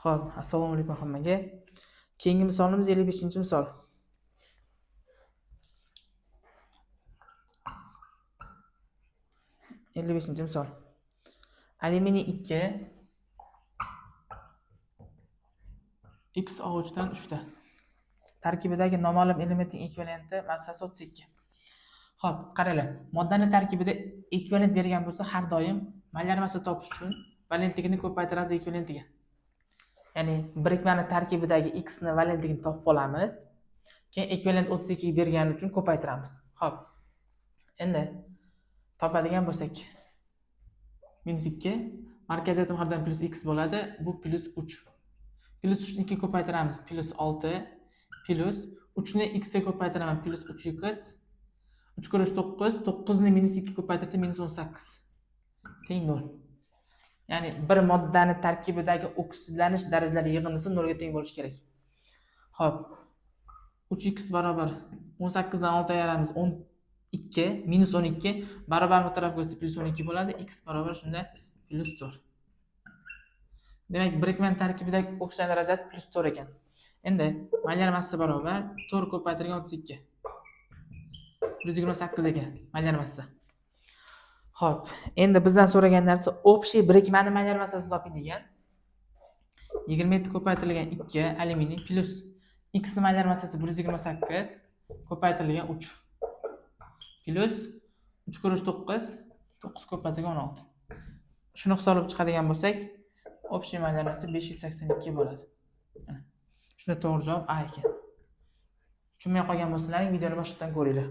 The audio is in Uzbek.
Xo'p, assalomu alaykum hammaga. Keyingi misolimiz 55-misol. Misol. Alyuminiy 2 X OH dan 3 ta. Tarkibidagi noma'lum elementning ekvivalenti massasi 32. Xo'p, qaranglar. Moddaning tarkibida ekvivalent bergan bo'lsa, har doim molar massa topish uchun valentligini ko'paytiramiz ekvivalentiga. Ya'ni birikmaning tarkibidagi X ni valentligini topib olamiz. Keyin ekvivalent 32 bergani uchun ko'paytiramiz. Xo'p. Endi topadigan bo'lsak, -2 markaziyatim har doim +x bo'ladi. Bu +3. +3 ni 2 ko'paytiramiz, +6 +3 ni x ga ko'paytiraman, +3x 3 × 9, 9 ni -2 ko'paytirsa -18 teng 0. Ya'ni bir moddaning tarkibidagi oksidlanish darajalari yig'indisi 0 ga teng bo'lishi kerak. Xo'p. 3x barobar 18 dan 6 ayiramiz 12 -12 barobar bu tarafga o'tsa +12 bo'ladi. X barobar shunda +4. Demak, birikmaning tarkibidagi oksidlanish darajasi +4 ekan. Endi molar massa barobar 4 ko'paytirgan 32. 128 ekan molar massa. Xo'p, endi bizdan so'ragan narsa общий birikmaning molar massasini toping degan. 27 ko'paytirilgan 2 alyuminiy plus X ni molar massasi 128 ko'paytirilgan 3 plus 3 × 9 9 ko'paytirilgan 16. Shuni hisoblab chiqadigan bo'lsak, общий molar massa 582 bo'ladi. Shunda to'g'ri javob A ekan. Tushunmay qolgan bo'lsalaring videoni boshqatdan ko'ringlar.